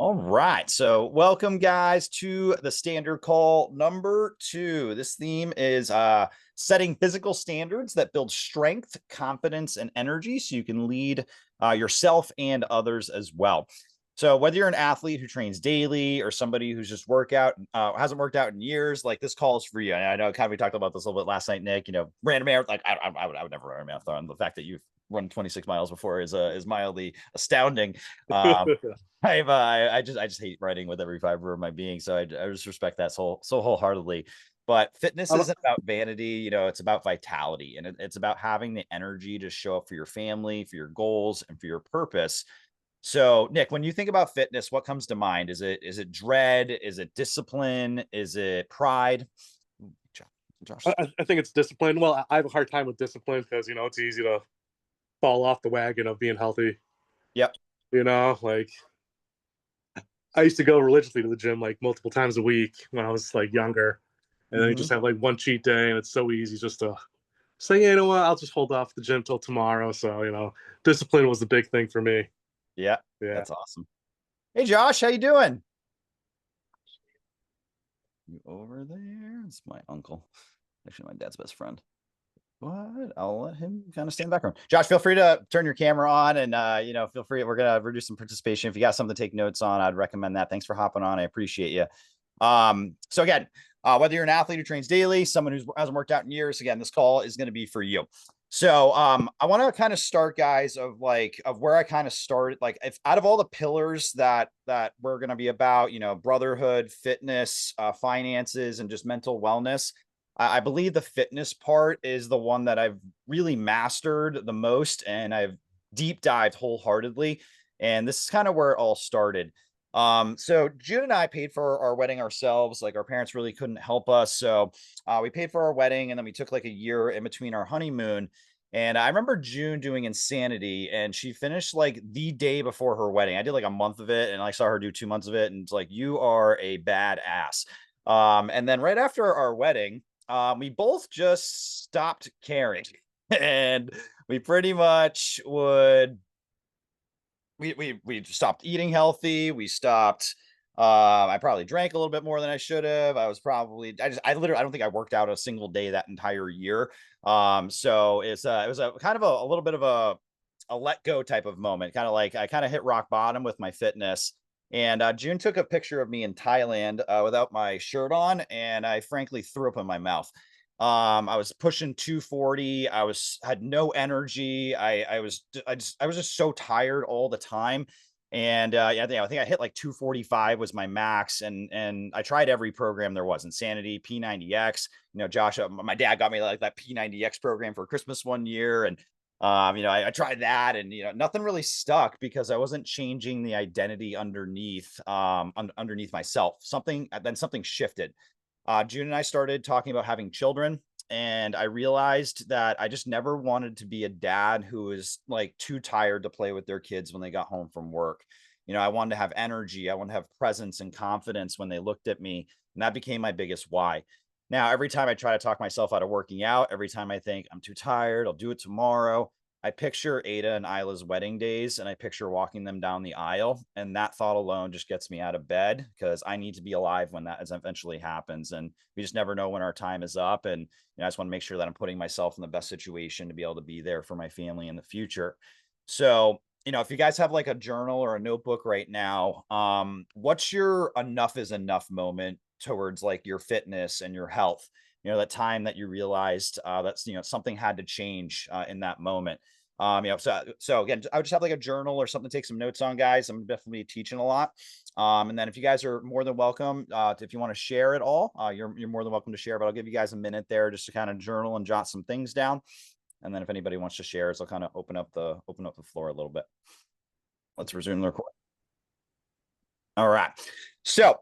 All right. So welcome guys to the standard call number 2. This theme is setting physical standards that build strength, confidence, and energy so you can lead yourself and others as well. So whether you're an athlete who trains daily or somebody who's just hasn't worked out in years, like this call is for you. And I know kind of we talked about this a little bit last night, Nick. Random air, like I would never run a marathon. The fact that you've run 26 miles before is mildly astounding. Um, I just hate writing with every fiber of my being. So I just respect that so wholeheartedly. But fitness I isn't about vanity, it's about vitality, and it's about having the energy to show up for your family, for your goals, and for your purpose. So, Nick, when you think about fitness, what comes to mind? Is it dread? Is it discipline? Is it pride? Josh. I think it's discipline. Well, I have a hard time with discipline because it's easy to fall off the wagon of being healthy. Yep. Like I used to go religiously to the gym like multiple times a week when I was like younger, and then you just Hmm. have like one cheat day, and it's so easy just to say, you know what, I'll just hold off the gym till tomorrow. So discipline was the big thing for me. Yeah, Yeah. that's awesome. Hey, Josh, how you doing? You over there? It's my uncle. Actually, my dad's best friend. What? I'll let him kind of stay in the background. Josh, feel free to turn your camera on and feel free. We're gonna reduce some participation. If you got something to take notes on, I'd recommend that. Thanks for hopping on. I appreciate you. So again, whether you're an athlete who trains daily, someone who hasn't worked out in years, again, this call is going to be for you. So I want to kind of start, guys, of where I kind of started. Like, if out of all the pillars that we're going to be about, brotherhood, fitness, finances, and just mental wellness, I believe the fitness part is the one that I've really mastered the most, and I've deep dived wholeheartedly. And this is kind of where it all started. So June and I paid for our wedding ourselves. Like, our parents really couldn't help us. So we paid for our wedding, and then we took like a year in between our honeymoon. And I remember June doing Insanity, and she finished like the day before her wedding. I did like a month of it, and I saw her do 2 months of it. And it's like, you are a badass. And then right after our wedding, we both just stopped caring. And we pretty much would we stopped eating healthy. We stopped. I probably drank a little bit more than I should have. I don't think I worked out a single day that entire year. So it was a kind of a little bit of a let go type of moment. Kind of like I kind of hit rock bottom with my fitness. And June took a picture of me in Thailand without my shirt on, and I frankly threw up in my mouth. I was pushing 240. Had no energy. I was just so tired all the time. And yeah, I think I hit like 245 was my max. And I tried every program there was: Insanity, P90X. Josh, my dad got me like that P90X program for Christmas one year. And I tried that, and nothing really stuck because I wasn't changing the identity underneath myself. Something shifted. June and I started talking about having children, and I realized that I just never wanted to be a dad who was like too tired to play with their kids when they got home from work. I wanted to have energy, I wanted to have presence and confidence when they looked at me, and that became my biggest why. Now, every time I try to talk myself out of working out, every time I think I'm too tired, I'll do it tomorrow, I picture Ada and Isla's wedding days, and I picture walking them down the aisle. And that thought alone just gets me out of bed because I need to be alive when that eventually happens. And we just never know when our time is up. And I just want to make sure that I'm putting myself in the best situation to be able to be there for my family in the future. So, if you guys have like a journal or a notebook right now, what's your enough is enough moment towards like your fitness and your health? That time that you realized that's something had to change in that moment. So again, I would just have like a journal or something to take some notes on, guys. I'm definitely teaching a lot. And then if you guys are more than welcome, if you want to share it all, you're more than welcome to share. But I'll give you guys a minute there just to kind of journal and jot some things down. And then if anybody wants to share, so I'll kind of open up the floor a little bit. Let's resume the recording. All right. So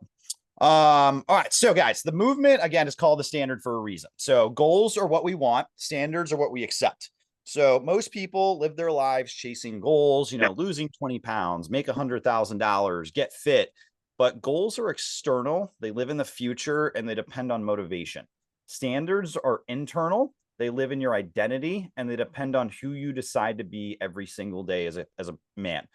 all right. So, guys, the movement again is called the standard for a reason. So, goals are what we want, standards are what we accept. So, most people live their lives chasing goals, losing 20 pounds, make $100,000, get fit. But goals are external, they live in the future, and they depend on motivation. Standards are internal, they live in your identity, and they depend on who you decide to be every single day as a man.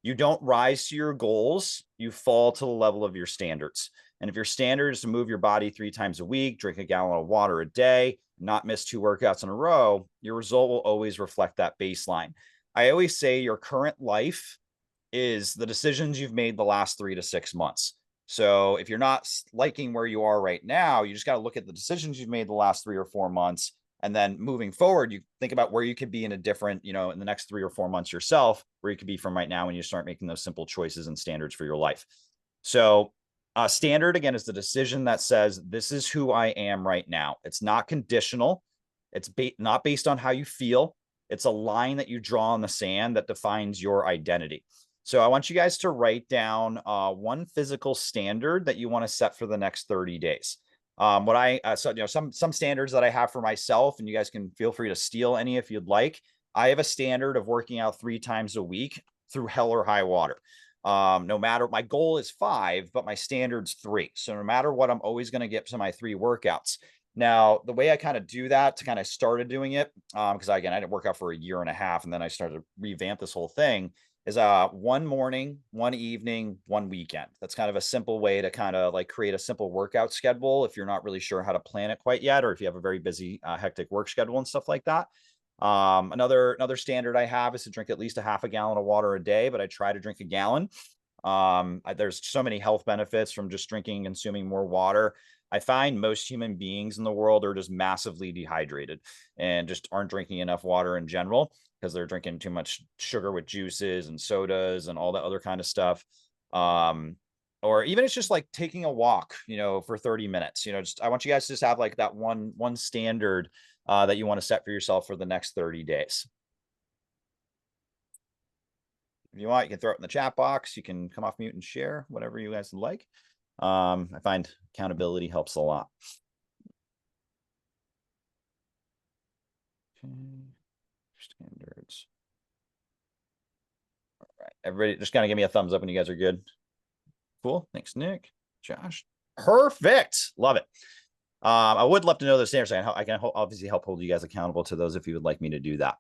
You don't rise to your goals, you fall to the level of your standards. And if your standard is to move your body 3 times a week, drink a gallon of water a day, not miss 2 workouts in a row, your result will always reflect that baseline. I always say your current life is the decisions you've made the last 3 to 6 months. So if you're not liking where you are right now, you just got to look at the decisions you've made the last 3 or 4 months. And then moving forward, you think about where you could be in a different, in the next 3 or 4 months yourself, where you could be from right now when you start making those simple choices and standards for your life. So standard, again, is the decision that says, this is who I am right now. It's not conditional. It's not based on how you feel. It's a line that you draw in the sand that defines your identity. So I want you guys to write down one physical standard that you want to set for the next 30 days. Some standards that I have for myself, and you guys can feel free to steal any if you'd like. I have a standard of working out 3 times a week through hell or high water. No matter, my goal is 5, but my standard's 3. So no matter what, I'm always going to get to my 3 workouts. Now, the way I kind of do that, to kind of started doing it, because again, I didn't work out for a year and a half, and then I started to revamp this whole thing, is one morning, one evening, one weekend. That's kind of a simple way to kind of like create a simple workout schedule if you're not really sure how to plan it quite yet, or if you have a very busy, hectic work schedule and stuff like that. Another standard I have is to drink at least a half a gallon of water a day, but I try to drink a gallon. There's so many health benefits from just drinking and consuming more water. I find most human beings in the world are just massively dehydrated and just aren't drinking enough water in general, because they're drinking too much sugar with juices and sodas and all that other kind of stuff. Or even it's just like taking a walk, for 30 minutes, just, I want you guys to just have like that one standard that you want to set for yourself for the next 30 days. If you want, you can throw it in the chat box. You can come off mute and share whatever you guys like. I find accountability helps a lot. Okay. Standards. All right, everybody just kind of give me a thumbs up when you guys are good. Cool. Thanks, Nick. Josh. Perfect. Love it. I would love to know the standards. I can obviously help hold you guys accountable to those if you would like me to do that.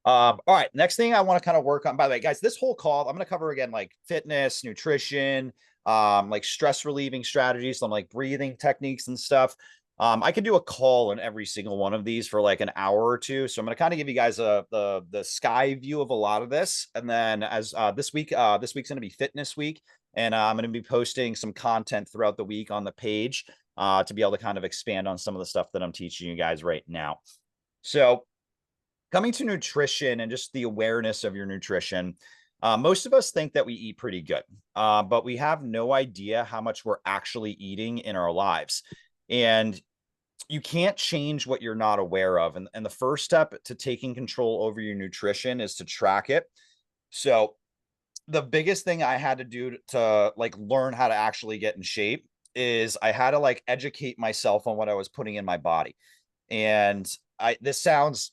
All right. Next thing I want to kind of work on, by the way, guys, this whole call, I'm going to cover again, like fitness, nutrition, like stress relieving strategies, some like breathing techniques and stuff. I could do a call in every single one of these for like an hour or two. So I'm going to kind of give you guys the sky view of a lot of this. And then as this week's going to be fitness week. And I'm going to be posting some content throughout the week on the page to be able to kind of expand on some of the stuff that I'm teaching you guys right now. So coming to nutrition and just the awareness of your nutrition, most of us think that we eat pretty good, but we have no idea how much we're actually eating in our lives. And you can't change what you're not aware of. And the first step to taking control over your nutrition is to track it. So the biggest thing I had to do to like learn how to actually get in shape is I had to like educate myself on what I was putting in my body. And this sounds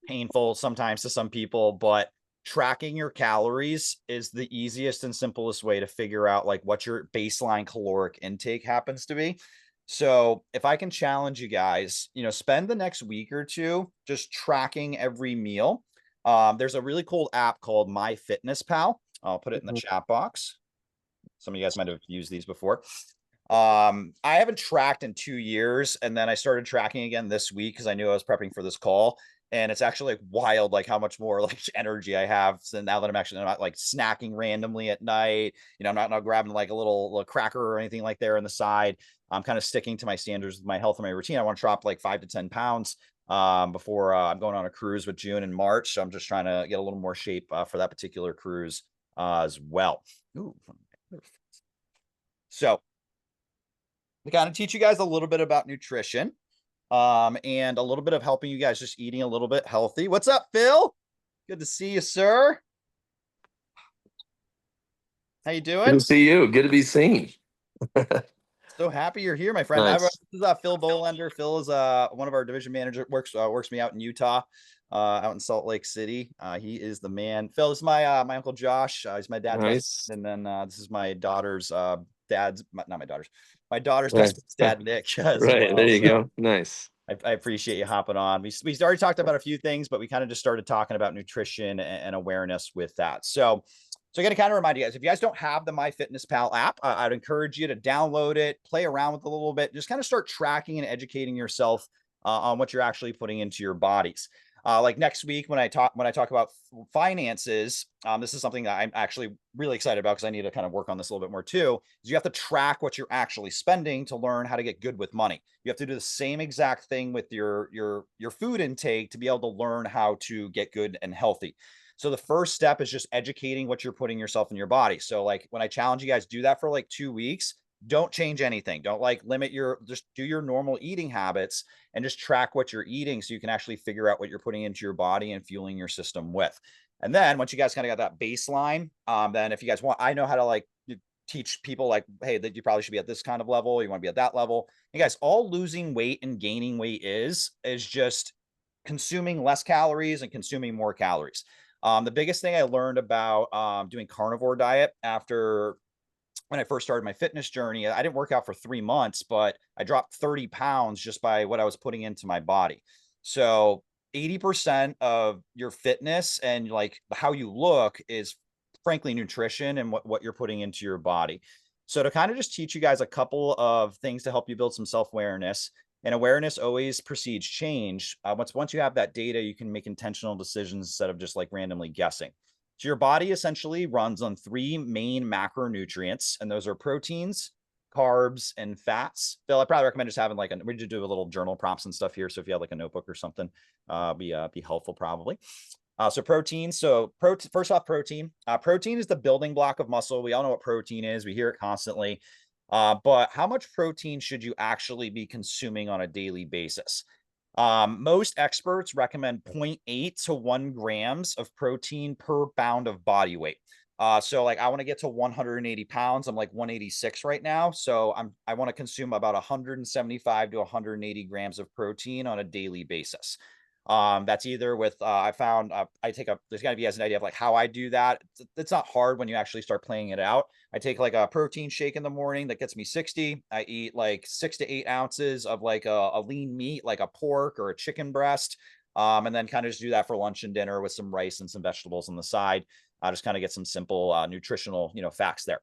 painful sometimes to some people, but tracking your calories is the easiest and simplest way to figure out like what your baseline caloric intake happens to be. So if I can challenge you guys, spend the next week or two just tracking every meal. There's a really cool app called MyFitnessPal. I'll put it in the chat box. Some of you guys might have used these before. I haven't tracked in 2 years, and then I started tracking again this week because I knew I was prepping for this call. And it's actually like wild, like how much more like energy I have. So now that I'm not like snacking randomly at night, I'm not grabbing like a little cracker or anything like there on the side. I'm kind of sticking to my standards with my health and my routine. I want to drop like 5 to 10 pounds before I'm going on a cruise with June and March. So I'm just trying to get a little more shape for that particular cruise as well. Ooh. So we kind of teach you guys a little bit about nutrition and a little bit of helping you guys just eating a little bit healthy. What's up, Phil? Good to see you, sir. How you doing? Good to see you. Good to be seen. So happy you're here, my friend. Nice. This is Phil Bolender. Phil is one of our division managers, works me out in Utah, out in Salt Lake City. He is the man. Phil, this is my Uncle Josh. He's my dad's best, and then this is my daughter's dad's, not my daughter's, my daughter's best dad, Nick. As right, well. there you go. Nice. I appreciate you hopping on. We already talked about a few things, but we kind of just started talking about nutrition and awareness with that. So So again, to kind of remind you guys, if you guys don't have the MyFitnessPal app, I'd encourage you to download it, play around with it a little bit, just kind of start tracking and educating yourself on what you're actually putting into your bodies. Like next week when I talk about finances, this is something that I'm actually really excited about because I need to kind of work on this a little bit more too. Is you have to track what you're actually spending to learn how to get good with money. You have to do the same exact thing with your food intake to be able to learn how to get good and healthy. So the first step is just educating what you're putting yourself in your body. So like when I challenge you guys, do that for like 2 weeks. Don't change anything. Don't like limit just do your normal eating habits and just track what you're eating so you can actually figure out what you're putting into your body and fueling your system with. And then once you guys kind of got that baseline, then if you guys want, I know how to like teach people like, hey, that you probably should be at this kind of level. You want to be at that level. You guys, all losing weight and gaining weight is just consuming less calories and consuming more calories. The biggest thing I learned about doing carnivore diet after when I first started my fitness journey, I didn't work out for 3 months, but I dropped 30 pounds just by what I was putting into my body. So 80% of your fitness and like how you look is frankly nutrition and what you're putting into your body. So to kind of just teach you guys a couple of things to help you build some self-awareness, and awareness always precedes change. Once you have that data, you can make intentional decisions instead of just like randomly guessing. So your body essentially runs on 3 main macronutrients, and those are proteins, carbs, and fats. Phil, I probably recommend just having like we do a little journal prompts and stuff here. So if you have like a notebook or something, be helpful probably. So protein. First off, protein. Protein is the building block of muscle. We all know what protein is. We hear it constantly. But how much protein should you actually be consuming on a daily basis? Most experts recommend 0.8 to 1 grams of protein per pound of body weight. So like I want to get to 180 pounds. I'm like 186 right now. So I want to consume about 175 to 180 grams of protein on a daily basis. That's either with I found there's got to be as an idea of like how I do that. It's not hard when you actually start playing it out. I take like a protein shake in the morning that gets me 60. I eat like 6 to 8 ounces of like a lean meat, like a pork or a chicken breast. And then kind of just do that for lunch and dinner with some rice and some vegetables on the side. I just kind of get some simple nutritional, facts there.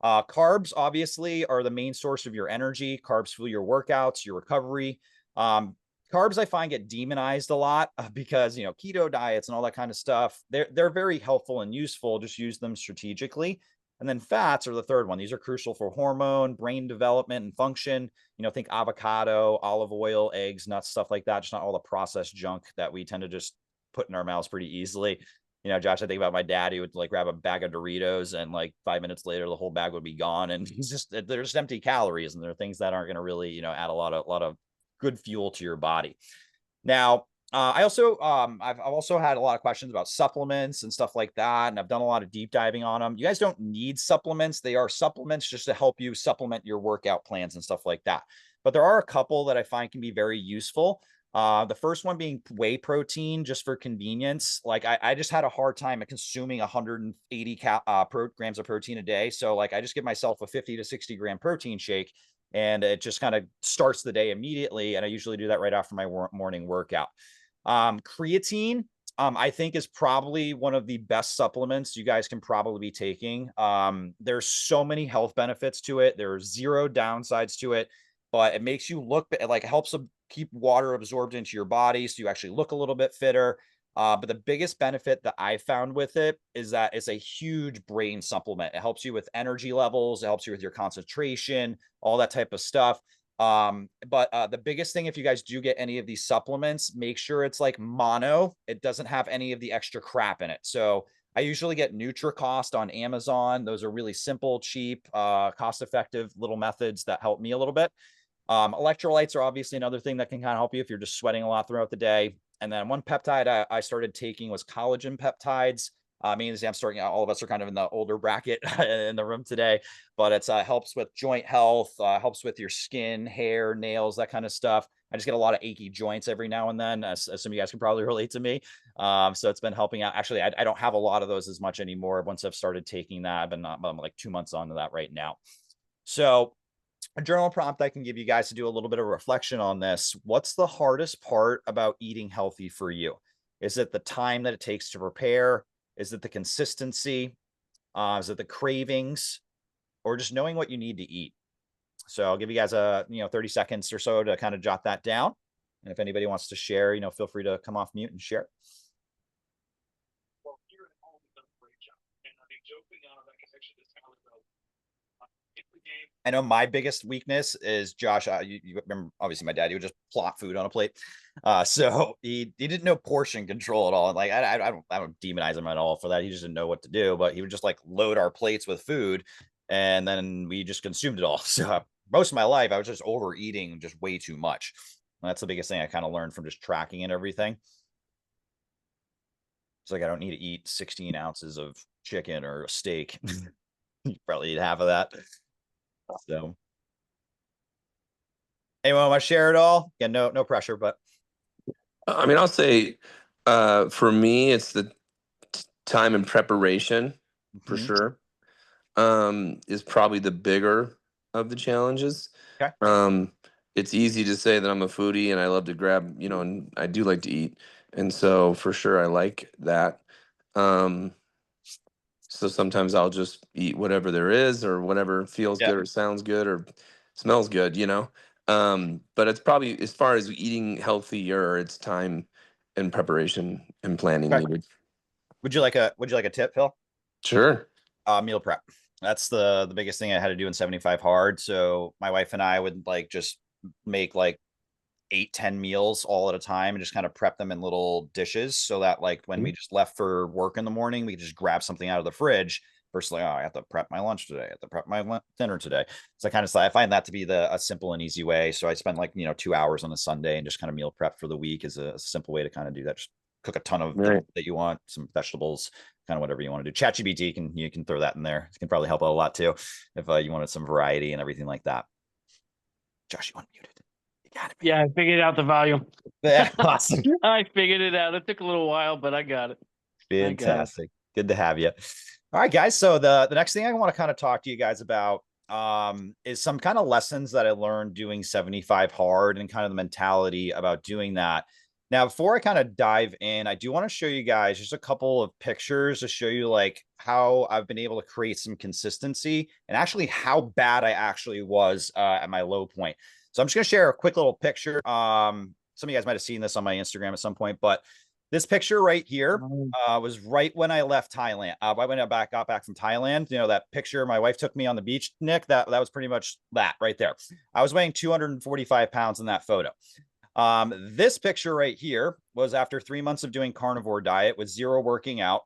Carbs obviously are the main source of your energy. Carbs fuel your workouts, your recovery. Carbs I find get demonized a lot because keto diets and all that kind of stuff. They're very helpful and useful. Just use them strategically. And then fats are the third one. These are crucial for hormone, brain development, and function. Think avocado, olive oil, eggs, nuts, stuff like that. Just not all the processed junk that we tend to just put in our mouths pretty easily. Josh, I think about my dad. He would like grab a bag of Doritos and like 5 minutes later, the whole bag would be gone. And they're just empty calories. And they're things that aren't going to really, add a lot of good fuel to your body. Now, I've also had a lot of questions about supplements and stuff like that, and I've done a lot of deep diving on them. You guys don't need supplements. They are supplements just to help you supplement your workout plans and stuff like that. But there are a couple that I find can be very useful. The first one being whey protein, just for convenience. Like I just had a hard time at consuming 180 grams of protein a day. So like I just give myself a 50 to 60 gram protein shake, and it just kind of starts the day immediately. And I usually do that right after my morning workout. Creatine, I think is probably one of the best supplements you guys can probably be taking. There's so many health benefits to it. There's zero downsides to it, but it makes you look like it helps keep water absorbed into your body. So you actually look a little bit fitter. But the biggest benefit that I found with it is that it's a huge brain supplement. It helps you with energy levels. It helps you with your concentration, all that type of stuff. But the biggest thing, if you guys do get any of these supplements, make sure it's like mono. It doesn't have any of the extra crap in it. So I usually get NutriCost on Amazon. Those are really simple, cheap, cost-effective little methods that help me a little bit. Electrolytes are obviously another thing that can kind of help you if you're just sweating a lot throughout the day. And then one peptide I started taking was collagen peptides. Me and Sam all of us are kind of in the older bracket in the room today, but it's helps with joint health, helps with your skin, hair, nails, that kind of stuff. I just get a lot of achy joints every now and then, as some of you guys can probably relate to me. So it's been helping out. Actually, I don't have a lot of those as much anymore. Once I've started taking that, I'm like 2 months onto that right now. So a journal prompt I can give you guys to do a little bit of reflection on this. What's the hardest part about eating healthy for you? Is it the time that it takes to prepare? Is it the consistency? Is it the cravings or just knowing what you need to eat? So I'll give you guys 30 seconds or so to kind of jot that down. And if anybody wants to share, feel free to come off mute and share. Well, here at home, we've done a great job. And I mean, joking on, like I actually just kind of I know my biggest weakness is Josh. You remember, obviously, my dad, he would just plop food on a plate. So he didn't know portion control at all. And like, I don't demonize him at all for that. He just didn't know what to do, but he would just like load our plates with food and then we just consumed it all. So most of my life, I was just overeating just way too much. And that's the biggest thing I kind of learned from just tracking and everything. It's like, I don't need to eat 16 ounces of chicken or a steak. You probably eat half of that. So anyone want to share it all? Yeah, no pressure, but I mean, I'll say for me, it's the time and preparation for sure. Is probably the bigger of the challenges. Okay. It's easy to say that I'm a foodie and I love to grab, and I do like to eat. And so for sure I like that. So sometimes I'll just eat whatever there is or whatever feels good or sounds good or smells good, but it's probably, as far as eating healthier, it's time and preparation and planning needed. Would you like a tip, Phil? Sure. Meal prep. That's the biggest thing I had to do in 75 hard. So my wife and I would like just make like 8-10 meals all at a time and just kind of prep them in little dishes so that like when we just left for work in the morning, we could just grab something out of the fridge. First, like, oh, I have to prep my lunch today. I have to prep my dinner today. So I find that to be a simple and easy way. So I spend like 2 hours on a Sunday and just kind of meal prep for the week is a simple way to kind of do that. Just cook a ton of that you want, some vegetables, kind of whatever you want to do. ChatGPT you can throw that in there. It can probably help out a lot too if you wanted some variety and everything like that. Josh, you unmuted. Yeah, I figured out the volume. Yeah, awesome. I figured it out. It took a little while, but I got it. Fantastic. Good to have you. All right, guys. So the next thing I want to kind of talk to you guys about is some kind of lessons that I learned doing 75 hard and kind of the mentality about doing that. Now, before I kind of dive in, I do want to show you guys just a couple of pictures to show you like how I've been able to create some consistency and actually how bad I actually was at my low point. So I'm just going to share a quick little picture. Some of you guys might have seen this on my Instagram at some point, but this picture right here was right when I left Thailand. When I got back from Thailand, that picture my wife took me on the beach, Nick, that was pretty much that right there. I was weighing 245 pounds in that photo. This picture right here was after 3 months of doing carnivore diet with zero working out.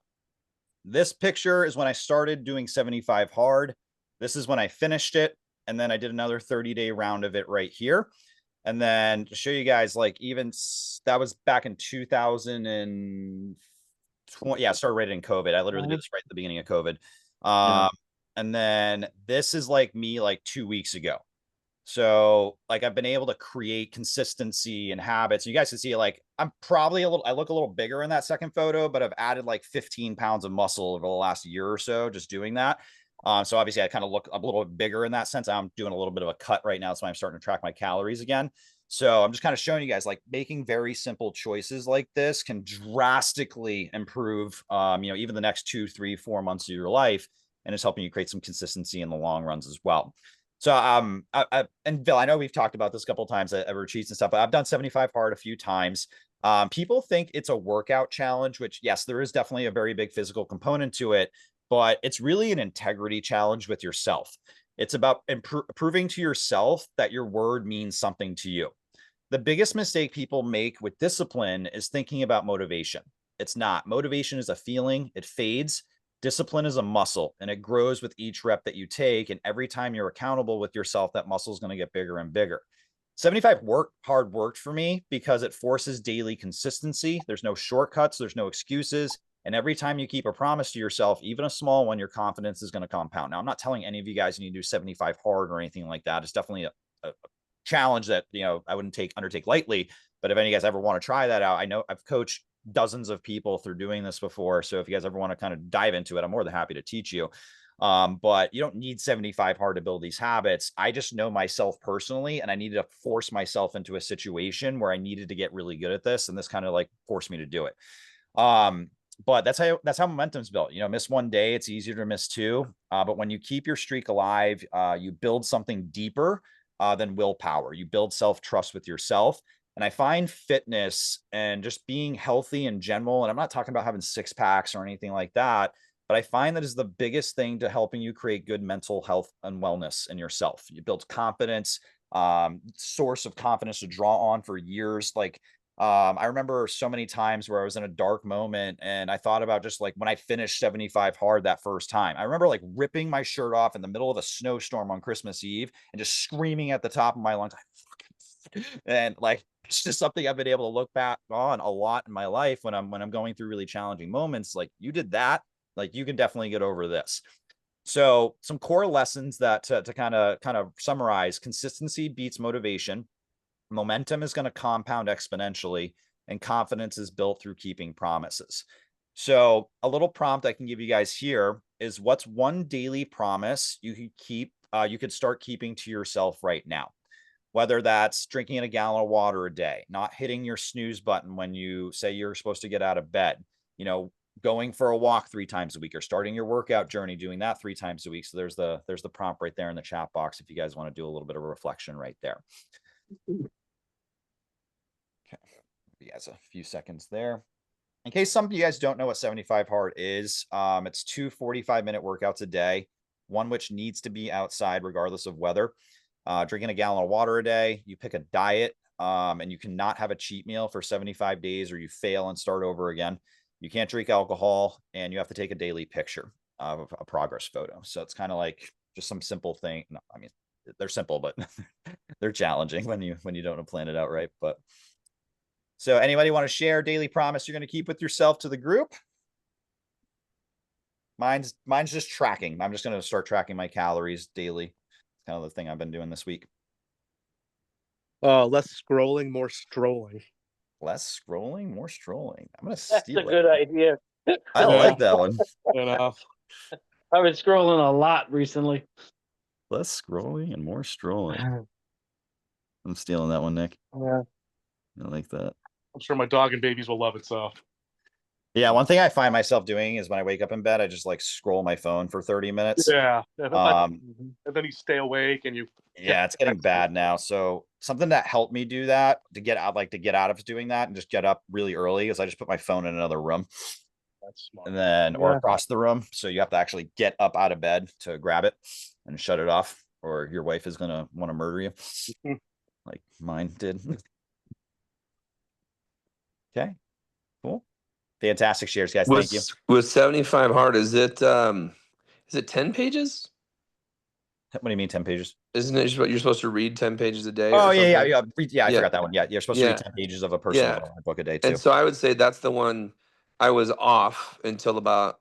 This picture is when I started doing 75 hard. This is when I finished it. And then I did another 30-day round of it right here. And then to show you guys, like even that was back in 2020. Yeah, I started right in COVID. I literally did this right at the beginning of COVID. And then this is like me like 2 weeks ago. So like I've been able to create consistency and habits. You guys can see like I'm probably I look a little bigger in that second photo, but I've added like 15 pounds of muscle over the last year or so just doing that. So obviously I kind of look a little bit bigger in that sense. I'm doing a little bit of a cut right now. So I'm starting to track my calories again. So I'm just kind of showing you guys like making very simple choices like this can drastically improve, even the next 2, 3, 4 months of your life. And it's helping you create some consistency in the long runs as well. So, and Bill, I know we've talked about this a couple of times at retreats and stuff, but I've done 75 hard a few times. People think it's a workout challenge, which yes, there is definitely a very big physical component to it, but it's really an integrity challenge with yourself. It's about proving to yourself that your word means something to you. The biggest mistake people make with discipline is thinking about motivation. It's not. Motivation is a feeling. It fades. Discipline is a muscle and it grows with each rep that you take. And every time you're accountable with yourself, that muscle is going to get bigger and bigger. 75 hard worked for me because it forces daily consistency. There's no shortcuts. There's no excuses. And every time you keep a promise to yourself, even a small one, your confidence is going to compound. Now, I'm not telling any of you guys you need to do 75 hard or anything like that. It's definitely a challenge that, I wouldn't undertake lightly. But if any of you guys ever want to try that out, I know I've coached dozens of people through doing this before. So if you guys ever want to kind of dive into it, I'm more than happy to teach you. But you don't need 75 hard to build these habits. I just know myself personally, and I needed to force myself into a situation where I needed to get really good at this. And this kind of like forced me to do it. But that's how momentum's built. You know, miss one day, it's easier to miss two. But when you keep your streak alive, you build something deeper than willpower. You build self-trust with yourself. And I find fitness and just being healthy in general, and I'm not talking about having six packs or anything like that, but I find that is the biggest thing to helping you create good mental health and wellness in yourself. You build confidence, source of confidence to draw on for years. Like, I remember so many times where I was in a dark moment and I thought about just like when I finished 75 hard that first time. I remember like ripping my shirt off in the middle of a snowstorm on Christmas Eve and just screaming at the top of my lungs, and like it's just something I've been able to look back on a lot in my life when I'm going through really challenging moments. Like, you did that, like you can definitely get over this. So some core lessons that to kind of summarize: consistency beats motivation, momentum is going to compound exponentially, and confidence is built through keeping promises. So a little prompt I can give you guys here is, what's one daily promise you could keep, you could start keeping to yourself right now? Whether that's drinking a gallon of water a day, not hitting your snooze button when you say you're supposed to get out of bed, you know, going for a walk 3 times a week, or starting your workout journey, doing that 3 times a week. So there's the prompt right there in the chat box if you guys want to do a little bit of a reflection right there. Okay. You guys a few seconds there. In case some of you guys don't know what 75 hard is, it's 2 45-minute workouts a day, one which needs to be outside regardless of weather. Drinking a gallon of water a day. You pick a diet, and you cannot have a cheat meal for 75 days or you fail and start over again. You can't drink alcohol, and you have to take a daily picture of a progress photo. So it's kind of like just some simple thing. No, I mean, they're simple, but they're challenging when you don't plan it out right. But so anybody want to share a daily promise you're going to keep with yourself to the group? Mine's just tracking. I'm just going to start tracking my calories daily. It's kind of the thing I've been doing this week. Less scrolling, more strolling. Less scrolling, more strolling. I'm going to That's steal a it. good idea. I like that one. You know, I've been scrolling a lot recently. Less scrolling and more strolling. I'm stealing that one, Nick. Yeah. I like that. I'm sure my dog and babies will love it. So Yeah, one thing I find myself doing is when I wake up in bed, I just like scroll my phone for 30 minutes. yeah, Um, and then you stay awake and you. yeah, it's getting bad now. So something that helped me do that, to get out of doing that and just get up really early, is I just put my phone in another room. That's smart. And then, or Yeah. across the room. So you have to actually get up out of bed to grab it and shut it off, or your wife is going to want to murder you. Like mine did. Okay, cool. Fantastic shares, guys. Thank you. With 75 hard, is it 10 pages? What do you mean 10 pages? Isn't it what you're supposed to read 10 pages a day? Oh, or yeah. something? Yeah, I Yeah. forgot that one. Yeah, you're supposed to read 10 pages of a personal Yeah. development book a day too. And so I would say that's the one I was off until about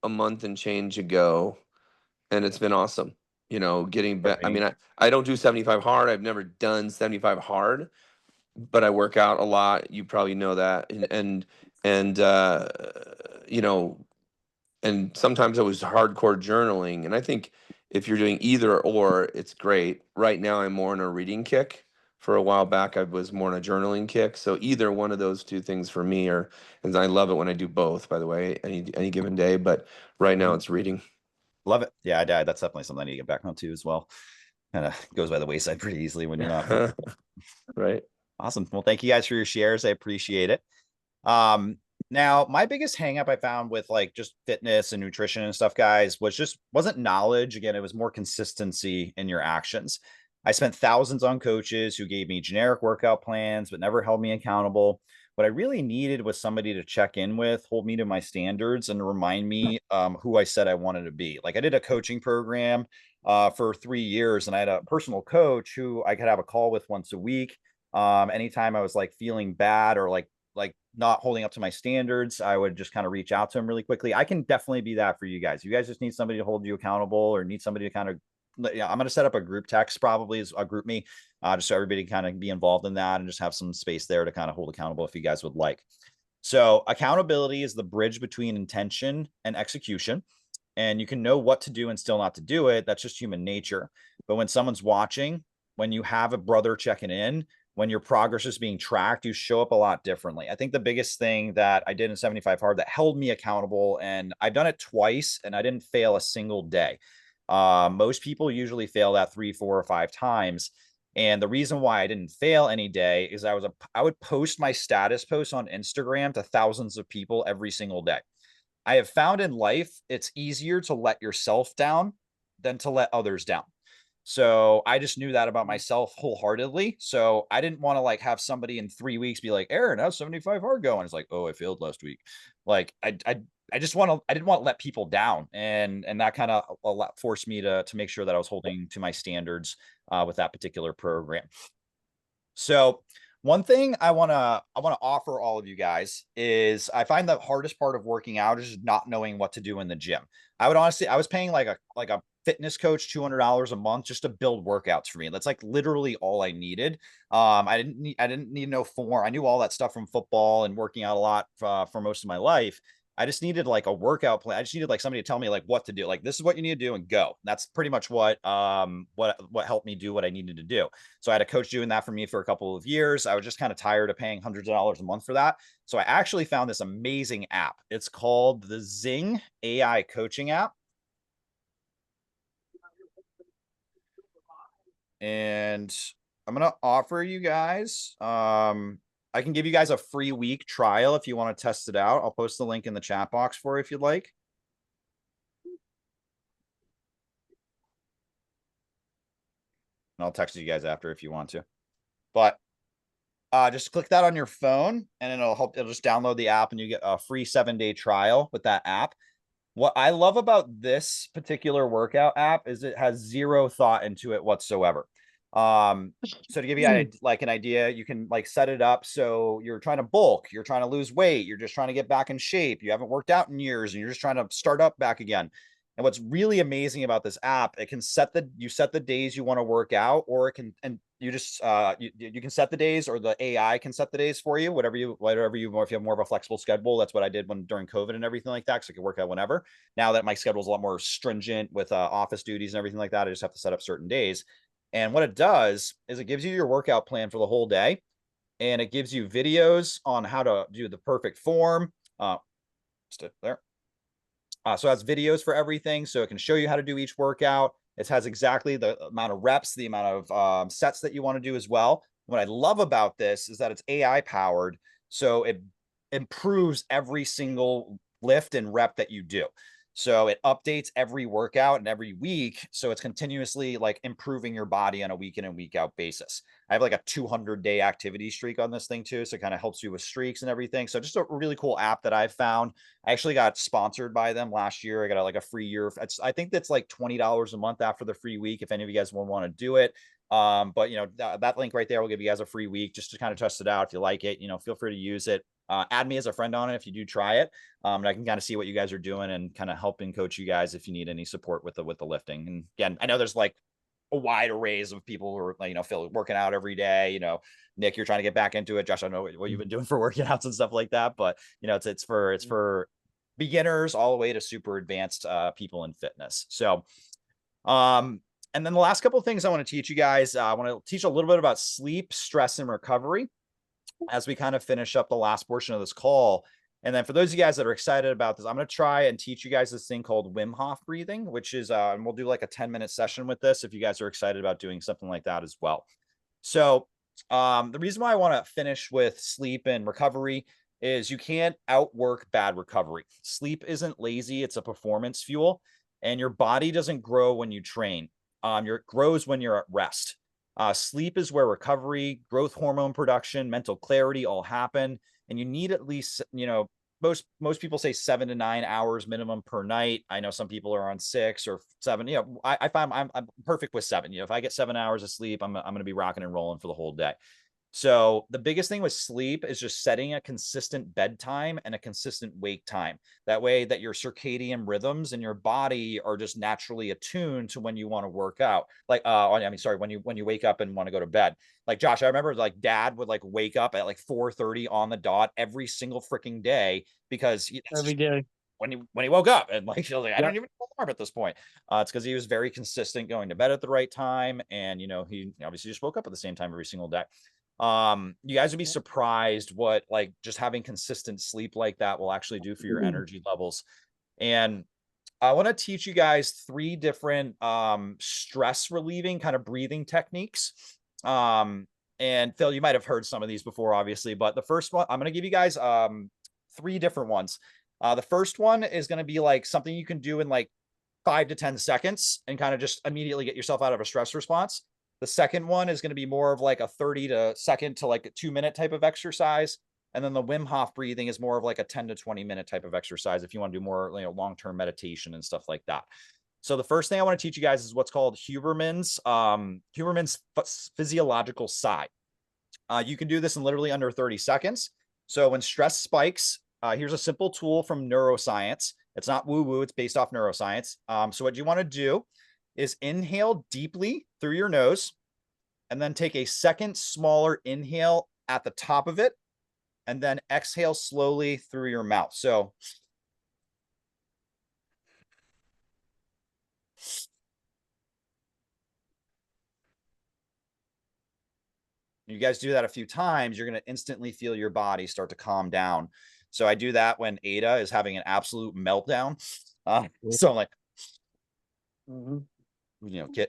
a month and change ago, and it's been awesome. You know, getting back. I mean, I don't do 75 hard. I've never done 75 hard, but I work out a lot. You probably know that, and you know, and sometimes I was hardcore journaling. And I think if you're doing either or, it's great. Right now, I'm more on a reading kick. For a while back, I was more on a journaling kick. So either one of those two things for me are, and I love it when I do both, by the way, any given day. But right now, it's reading. Love it. Yeah, that's definitely something I need to get back on to as well. Kind of goes by the wayside pretty easily when you're not. Right. Awesome. Well, thank you guys for your shares. I appreciate it. Now my biggest hang up I found with like just fitness and nutrition and stuff, guys, wasn't knowledge. Again, it was more consistency in your actions. I spent thousands on coaches who gave me generic workout plans, but never held me accountable. What I really needed was somebody to check in with, hold me to my standards, and remind me who I said I wanted to be. Like, I did a coaching program for 3 years, and I had a personal coach who I could have a call with once a week. Anytime I was like feeling bad or like not holding up to my standards, I would just kind of reach out to him really quickly. I can definitely be that for you guys. You guys just need somebody to hold you accountable, or need somebody to kind of, yeah, I'm going to set up a group text, probably as a group me, just so everybody can kind of be involved in that and just have some space there to kind of hold accountable if you guys would like. So accountability is the bridge between intention and execution. And you can know what to do and still not to do it. That's just human nature. But when someone's watching, when you have a brother checking in, when your progress is being tracked, you show up a lot differently. I think the biggest thing that I did in 75 Hard that held me accountable, and I've done it twice and I didn't fail a single day. Most people usually fail that 3, 4, or 5 times. And the reason why I didn't fail any day is I would post my status posts on Instagram to thousands of people every single day. I have found in life, it's easier to let yourself down than to let others down. So I just knew that about myself wholeheartedly. So I didn't want to like have somebody in 3 weeks be like, Aaron, how's 75 hard going? It's like, oh, I failed last week. Like I just want to, I didn't want to let people down. And that kind of forced me to make sure that I was holding to my standards with that particular program. So one thing I want to offer all of you guys is I find the hardest part of working out is not knowing what to do in the gym. I was paying like a fitness coach $200 a month just to build workouts for me. That's like literally all I needed. I didn't need no form. I knew all that stuff from football and working out a lot for most of my life. I just needed like a workout plan. I just needed like somebody to tell me like what to do. Like, this is what you need to do and go. That's pretty much what helped me do what I needed to do. So I had a coach doing that for me for a couple of years. I was just kind of tired of paying hundreds of dollars a month for that. So I actually found this amazing app. It's called the Zing AI coaching app. And I'm going to offer you guys, I can give you guys a free week trial if you want to test it out. I'll post the link in the chat box for you if you'd like. And I'll text you guys after if you want to. But just click that on your phone and it'll just download the app and you get a free 7-day trial with that app. What I love about this particular workout app is it has zero thought into it whatsoever. So to give you like an idea, you can like set it up so you're trying to bulk, you're trying to lose weight, you're just trying to get back in shape, you haven't worked out in years and you're just trying to start up back again. And what's really amazing about this app, it can set the days you want to work out, or it can, and you just you can set the days, or the AI can set the days for you, whatever you if you have more of a flexible schedule. That's what I did during COVID and everything like that, so I could work out whenever. Now that my schedule is a lot more stringent with office duties and everything like that, I just have to set up certain days. And what it does is it gives you your workout plan for the whole day, and it gives you videos on how to do the perfect form. There. So it has videos for everything, so it can show you how to do each workout. It has exactly the amount of reps, the amount of sets that you want to do as well. What I love about this is that it's AI powered, so it improves every single lift and rep that you do. So it updates every workout and every week, so it's continuously like improving your body on a week in and week out basis. I have like a 200-day activity streak on this thing too, so it kind of helps you with streaks and everything. So just a really cool app that I've found. I actually got sponsored by them last year. I got like a free year. I think that's like $20 a month after the free week if any of you guys want to do it. But you know, that link right there will give you guys a free week just to kind of test it out. If you like it, you know, feel free to use it. Add me as a friend on it if you do try it. And I can kind of see what you guys are doing and kind of helping coach you guys if you need any support with the lifting. And again, I know there's like a wide arrays of people who are, you know, working out every day. You know, Nick, you're trying to get back into it. Josh, I know what you've been doing for working outs and stuff like that, but you know, it's for beginners all the way to super advanced people in fitness. So and then the last couple of things I want to teach you guys, I want to teach a little bit about sleep, stress, and recovery as we kind of finish up the last portion of this call. And then for those of you guys that are excited about this, I'm going to try and teach you guys this thing called Wim Hof breathing, which is, and we'll do like a 10-minute session with this if you guys are excited about doing something like that as well. So the reason why I want to finish with sleep and recovery is you can't outwork bad recovery. Sleep isn't lazy, it's a performance fuel, and your body doesn't grow when you train. It grows when you're at rest. Sleep is where recovery, growth hormone production, mental clarity all happen. And you need at least, you know, most people say 7 to 9 hours minimum per night. I know some people are on 6 or 7. You know, I find I'm perfect with 7. You know, if I get 7 hours of sleep, I'm going to be rocking and rolling for the whole day. So the biggest thing with sleep is just setting a consistent bedtime and a consistent wake time. That way that your circadian rhythms and your body are just naturally attuned to when you want to work out. Like, when you wake up and want to go to bed. Like Josh, I remember like dad would like wake up at like 4:30 on the dot every single freaking day because Every day. when he woke up, and like, he was like, I don't even know alarm at this point. It's because he was very consistent going to bed at the right time. And, you know, he obviously just woke up at the same time every single day. You guys would be surprised what like just having consistent sleep like that will actually do for your energy levels. And I want to teach you guys 3 different stress relieving kind of breathing techniques. And Phil, you might have heard some of these before, obviously, but the first one, I'm going to give you guys 3 different ones. The first one is going to be like something you can do in like 5 to 10 seconds and kind of just immediately get yourself out of a stress response. The second one is going to be more of like a 30 to second to like a 2-minute type of exercise. And then the Wim Hof breathing is more of like a 10 to 20-minute type of exercise if you want to do more, long-term meditation and stuff like that. So the first thing I want to teach you guys is what's called Huberman's physiological sigh. You can do this in literally under 30 seconds. So when stress spikes, here's a simple tool from neuroscience. It's not woo-woo, it's based off neuroscience. So what you want to do is inhale deeply through your nose and then take a second smaller inhale at the top of it and then exhale slowly through your mouth. So you guys do that a few times, you're going to instantly feel your body start to calm down. So I do that when Ada is having an absolute meltdown. So I'm like,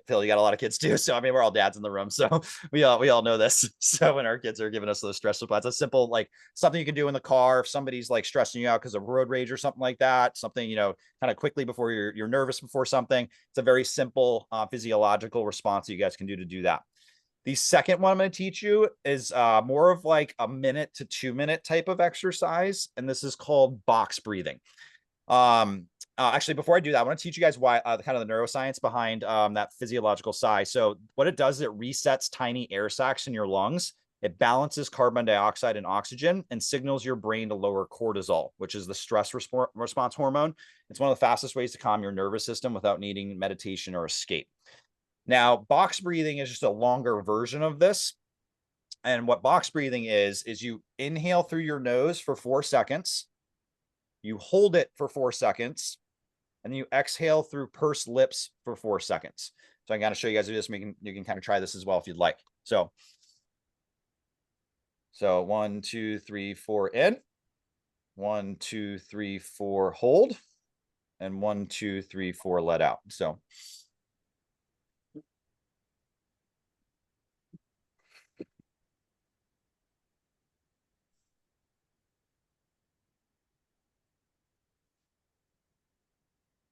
Phil, you got a lot of kids too. So I mean, we're all dads in the room, so we all know this. So when our kids are giving us those stress responses, a simple like something you can do in the car if somebody's like stressing you out because of road rage or something like that. Something kind of quickly before you're nervous before something. It's a very simple physiological response that you guys can do to do that. The second one I'm going to teach you is more of like a 1 to 2-minute type of exercise, and this is called box breathing. Actually, before I do that, I want to teach you guys why kind of the neuroscience behind that physiological sigh. So what it does is it resets tiny air sacs in your lungs. It balances carbon dioxide and oxygen and signals your brain to lower cortisol, which is the stress response hormone. It's one of the fastest ways to calm your nervous system without needing meditation or escape. Now, box breathing is just a longer version of this. And what box breathing is you inhale through your nose for 4 seconds, you hold it for 4 seconds, and then you exhale through pursed lips for 4 seconds. So I'm going to show you guys this. You can kind of try this as well if you'd like. So 1, 2, 3, 4 in, 1, 2, 3, 4 hold, and 1, 2, 3, 4 let out. So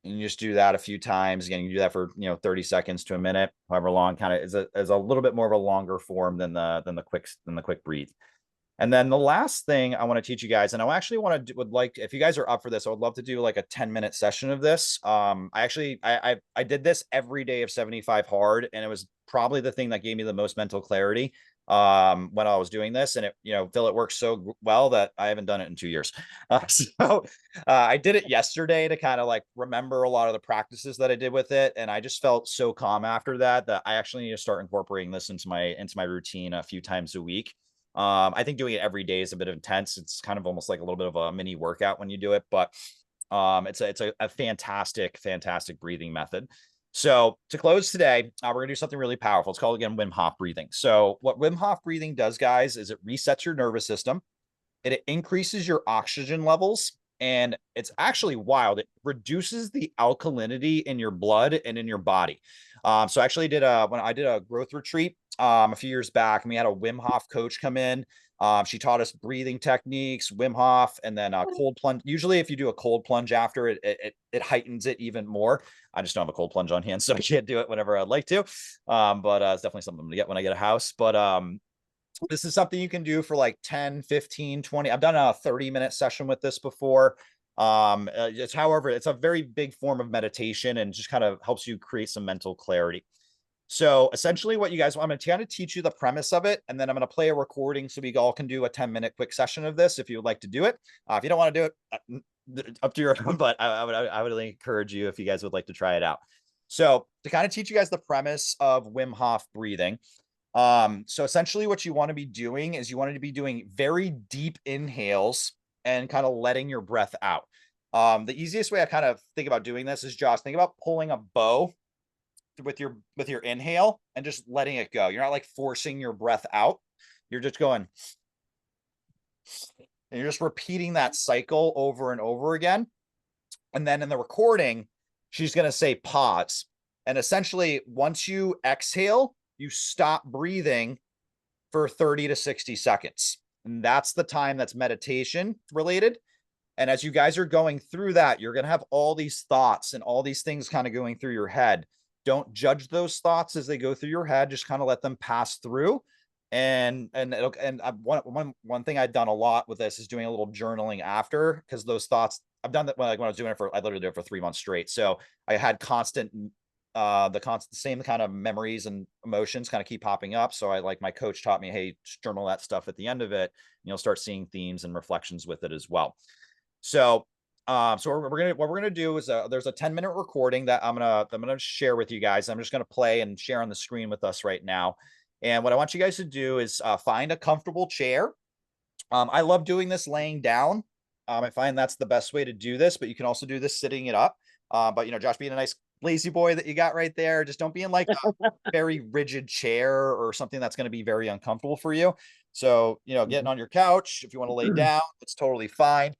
and you just do that a few times. Again, you do that for 30 seconds to a minute, however long. Kind of is a little bit more of a longer form than the quick breathe. And then the last thing I want to teach you guys, and I actually would like, if you guys are up for this, I would love to do like a 10-minute session of this. I did this every day of 75 hard, and it was probably the thing that gave me the most mental clarity when I was doing this. And Phil, it works so well that I haven't done it in 2 years. I did it yesterday to kind of like remember a lot of the practices that I did with it. And I just felt so calm after that I actually need to start incorporating this into my routine a few times a week. I think doing it every day is a bit intense. It's kind of almost like a little bit of a mini workout when you do it, but it's a fantastic breathing method. So to close today, we're gonna do something really powerful. It's called, again, Wim Hof breathing. So what Wim Hof breathing does, guys, is it resets your nervous system. It increases your oxygen levels, and it's actually wild. It reduces the alkalinity in your blood and in your body. So I actually when I did a growth retreat a few years back, and we had a Wim Hof coach come in. She taught us breathing techniques, Wim Hof, and then cold plunge. Usually if you do a cold plunge after it heightens it even more. I just don't have a cold plunge on hand, so I can't do it whenever I'd like to. But it's definitely something I'm gonna get when I get a house. But this is something you can do for like 10, 15, 20. I've done a 30-minute session with this before. It's a very big form of meditation and just kind of helps you create some mental clarity. So essentially what you guys want, I'm going to kind of teach you the premise of it, and then I'm going to play a recording so we all can do a 10-minute quick session of this if you would like to do it. If you don't want to do it, up to your own, but I would really encourage you if you guys would like to try it out. So to kind of teach you guys the premise of Wim Hof breathing. So essentially what you want to be doing is you want to be doing very deep inhales and kind of letting your breath out. The easiest way I kind of think about doing this is, Josh, think about pulling a bow with your inhale and just letting it go. You're not like forcing your breath out. You're just going, and you're just repeating that cycle over and over again. And then in the recording, she's going to say pause. And essentially, once you exhale, you stop breathing for 30 to 60 seconds. And that's the time that's meditation related. And as you guys are going through that, you're going to have all these thoughts and all these things kind of going through your head. Don't judge those thoughts as they go through your head. Just kind of let them pass through. And one thing I've done a lot with this is doing a little journaling after, because those thoughts, I've done that when I was doing it I literally did it for 3 months straight. So I had the same kind of memories and emotions kind of keep popping up. So my coach taught me, hey, journal that stuff at the end of it, and you'll start seeing themes and reflections with it as well. So, what we're gonna do is there's a 10-minute recording that I'm gonna share with you guys. I'm just gonna play and share on the screen with us right now. And what I want you guys to do is find a comfortable chair. I love doing this laying down. I find that's the best way to do this, but you can also do this sitting it up. But Josh, being a nice lazy boy that you got right there, just don't be in like a very rigid chair or something that's going to be very uncomfortable for you. So, getting on your couch, if you want to lay down, it's totally fine.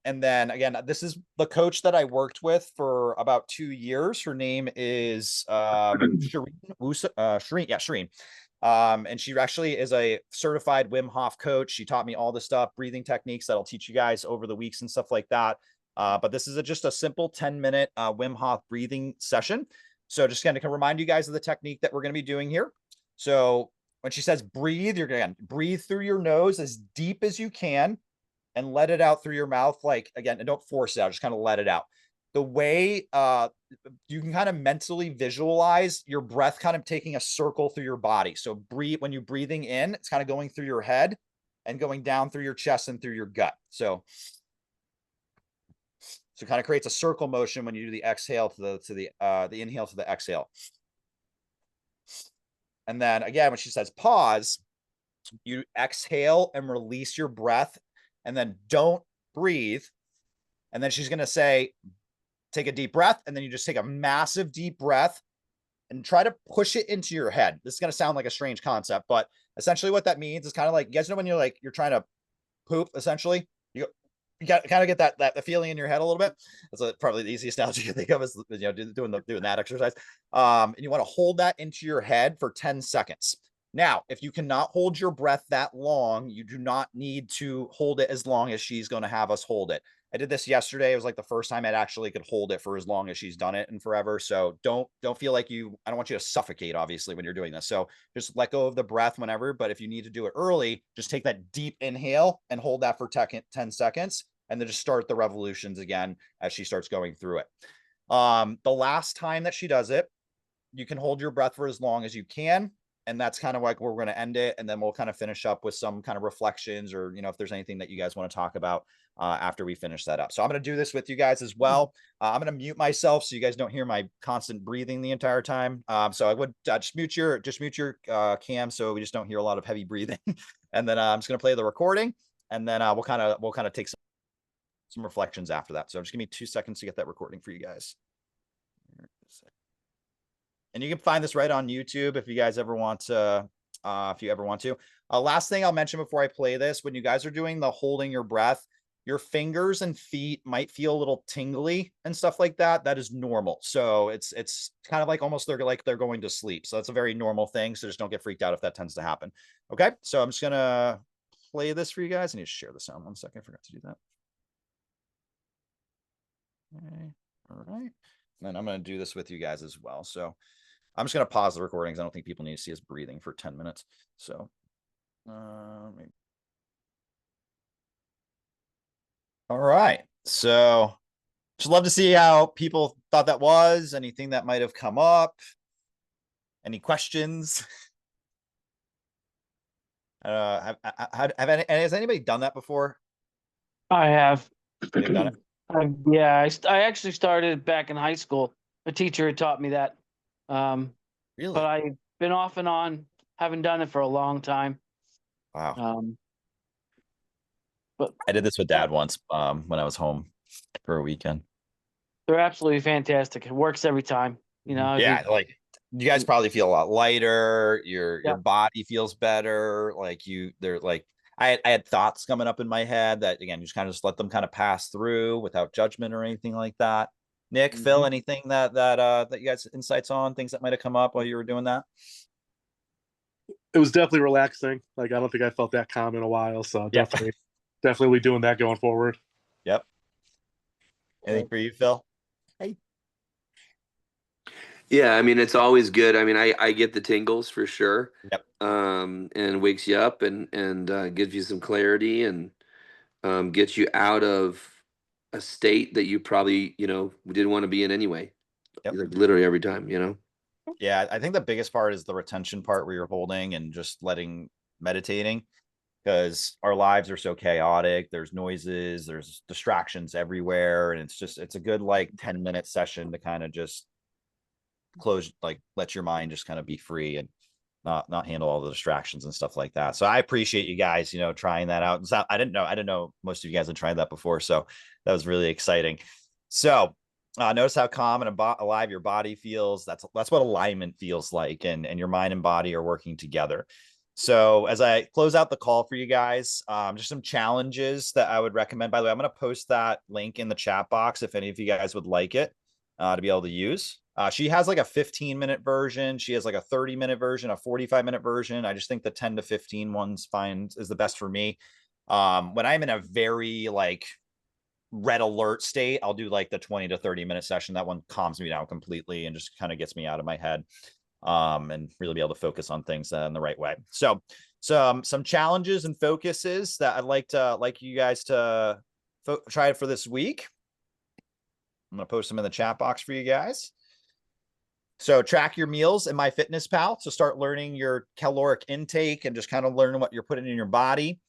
And then again, this is the coach that I worked with for about 2 years. Her name is Shireen. And she actually is a certified Wim Hof coach. She taught me all the stuff, breathing techniques that I'll teach you guys over the weeks and stuff like that. But this is just a simple 10-minute Wim Hof breathing session. So just kind of remind you guys of the technique that we're going to be doing here. So when she says breathe, you're going to breathe through your nose as deep as you can and let it out through your mouth. Again, and don't force it out, just kind of let it out. The way you can kind of mentally visualize your breath kind of taking a circle through your body. So when you're breathing in, it's kind of going through your head and going down through your chest and through your gut. So it kind of creates a circle motion when you do the exhale to the inhale to the exhale. And then again, when she says pause, you exhale and release your breath, and then don't breathe. And then she's going to say, take a deep breath. And then you just take a massive deep breath and try to push it into your head. This is going to sound like a strange concept, but essentially what that means is kind of like, you guys know when you're trying to poop, essentially, you got to kind of get that feeling in your head a little bit. That's probably the easiest analogy you can think of is, doing that exercise. And you want to hold that into your head for 10 seconds. Now, if you cannot hold your breath that long, you do not need to hold it as long as she's going to have us hold it. I did this yesterday. It was like the first time I actually could hold it for as long as she's done it and forever. So don't feel like I don't want you to suffocate, obviously, when you're doing this. So just let go of the breath whenever, but if you need to do it early, just take that deep inhale and hold that for 10 seconds, and then just start the revolutions again as she starts going through it. The last time that she does it, you can hold your breath for as long as you can. And that's kind of like where we're going to end it. And then we'll kind of finish up with some kind of reflections, or, if there's anything that you guys want to talk about after we finish that up. So I'm going to do this with you guys as well. I'm going to mute myself so you guys don't hear my constant breathing the entire time. So I would just mute your cam, so we just don't hear a lot of heavy breathing. And then I'm just going to play the recording, and then we'll kind of take some reflections after that. So just give me 2 seconds to get that recording for you guys. And you can find this right on YouTube if you guys ever want to. Last thing I'll mention before I play this: when you guys are doing the holding your breath, your fingers and feet might feel a little tingly and stuff like that. That is normal. So it's kind of like almost they're going to sleep. So that's a very normal thing. So just don't get freaked out if that tends to happen. Okay, so I'm just gonna play this for you guys. I need to share the sound. 1 second. I forgot to do that. Okay. All right. And then I'm gonna do this with you guys as well. So I'm just going to pause the recordings. I don't think people need to see us breathing for 10 minutes. So, all right. So just love to see how people thought that was, anything that might have come up, any questions. Has anybody done that before? I have. You've done it? Yeah, I actually started back in high school. A teacher had taught me that. Really? But I've been off and on, haven't done it for a long time. Wow. But I did this with Dad once when I was home for a weekend. they're absolutely fantastic. It works every time. Yeah, like you guys probably feel a lot lighter. Your Yeah. body feels better. Like they're like, I had thoughts coming up in my head that, again, you just kind of just let them kind of pass through without judgment or anything like that. Nick, Phil, anything that you guys insights on things that might have come up while you were doing that? It was definitely relaxing. Like, I don't think I felt that calm in a while. So Yeah. definitely doing that going forward. Yep. Anything for you, Phil? Yeah, I mean, it's always good. I mean, I get the tingles for sure. Yep. And wakes you up and gives you some clarity and gets you out of a state that you probably, didn't want to be in anyway. Yep. Like literally every time, Yeah, I think the biggest part is the retention part where you're holding and just meditating, because our lives are so chaotic. There's noises, there's distractions everywhere. And it's a good like 10-minute session to kind of just close, like let your mind just kind of be free and not handle all the distractions and stuff like that. So I appreciate you guys, trying that out. So I didn't know most of you guys had tried that before. So that was really exciting. So notice how calm and alive your body feels. That's what alignment feels like, and your mind and body are working together. So as I close out the call for you guys, just some challenges that I would recommend. By the way, I'm going to post that link in the chat box if any of you guys would like it to be able to use. She has like a 15-minute version. She has like a 30-minute version, a 45-minute version. I just think the 10 to 15 ones is the best for me. When I'm in a very like red alert state, I'll do like the 20 to 30-minute session. That one calms me down completely and just kind of gets me out of my head, and really be able to focus on things in the right way. So some challenges and focuses that I'd like you guys to try for this week. I'm going to post them in the chat box for you guys. So track your meals in MyFitnessPal. So start learning your caloric intake and just kind of learn what you're putting in your body.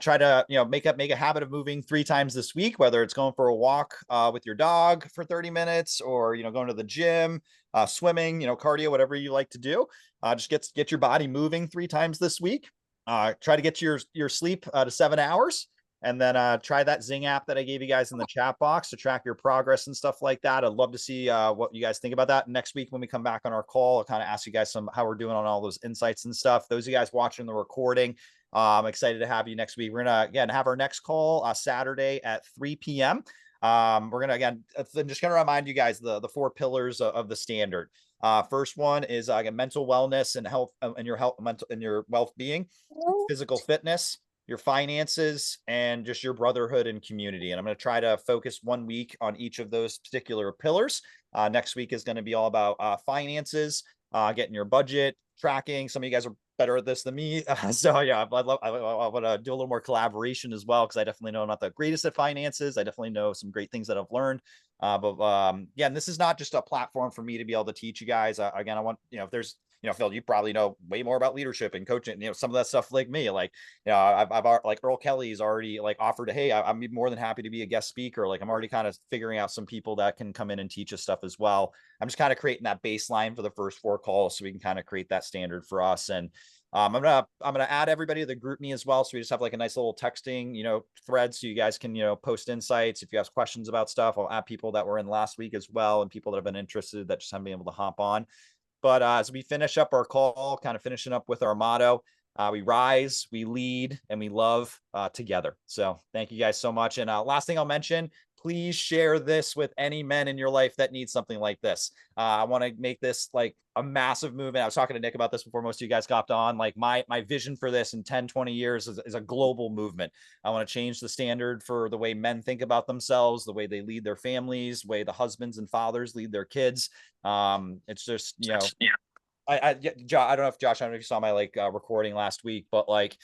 Try to, make a habit of moving 3 times this week, whether it's going for a walk with your dog for 30 minutes or, going to the gym, swimming, cardio, whatever you like to do. Just get your body moving 3 times this week. Try to get your sleep to 7 hours. And then try that Zing app that I gave you guys in the chat box to track your progress and stuff like that. I'd love to see what you guys think about that. Next week, when we come back on our call, I'll kind of ask you guys how we're doing on all those insights and stuff. Those of you guys watching the recording, I'm excited to have you next week. We're going to, again, have our next call Saturday at 3 p.m. We're going to, again, just going to remind you guys the 4 pillars of the standard. First one is again, mental wellness and health, and your health, mental and your well-being, physical fitness, your finances, and just your brotherhood and community. And I'm going to try to focus 1 week on each of those particular pillars. Next week is going to be all about finances, getting your budget, tracking. Some of you guys are better at this than me. So yeah, I want to do a little more collaboration as well, because I definitely know I'm not the greatest at finances. I definitely know some great things that I've learned. Yeah, and this is not just a platform for me to be able to teach you guys. Again, I want, if there's, Phil, you probably know way more about leadership and coaching, some of that stuff like me. Like, I've like Earl Kelly's already like offered, hey, I'm more than happy to be a guest speaker. Like, I'm already kind of figuring out some people that can come in and teach us stuff as well. I'm just kind of creating that baseline for the first 4 calls so we can kind of create that standard for us. And I'm gonna add everybody to the group me as well. So we just have like a nice little texting, thread, so you guys can, post insights. If you have questions about stuff, I'll add people that were in last week as well, and people that have been interested that just haven't been able to hop on. But as we finish up our call, kind of finishing up with our motto, we rise, we lead, and we love together. So thank you guys so much. And last thing I'll mention, please share this with any men in your life that need something like this. I want to make this like a massive movement. I was talking to Nick about this before most of you guys hopped on. Like my vision for this in 10, 20 years is a global movement. I want to change the standard for the way men think about themselves, the way they lead their families, the way the husbands and fathers lead their kids. It's just, I don't know if Josh, I don't know if you saw my recording last week, but like,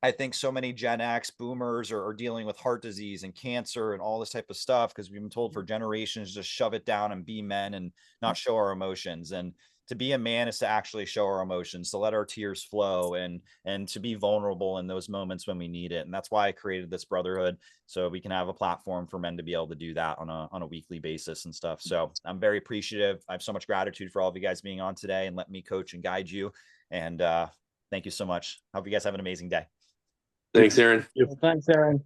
I think so many Gen X boomers are dealing with heart disease and cancer and all this type of stuff because we've been told for generations to just shove it down and be men and not show our emotions. And to be a man is to actually show our emotions, to let our tears flow, and to be vulnerable in those moments when we need it. And that's why I created this brotherhood, so we can have a platform for men to be able to do that on a weekly basis and stuff. So I'm very appreciative. I have so much gratitude for all of you guys being on today and let me coach and guide you. And thank you so much. Hope you guys have an amazing day. Thanks, Aaron. Thanks, Aaron.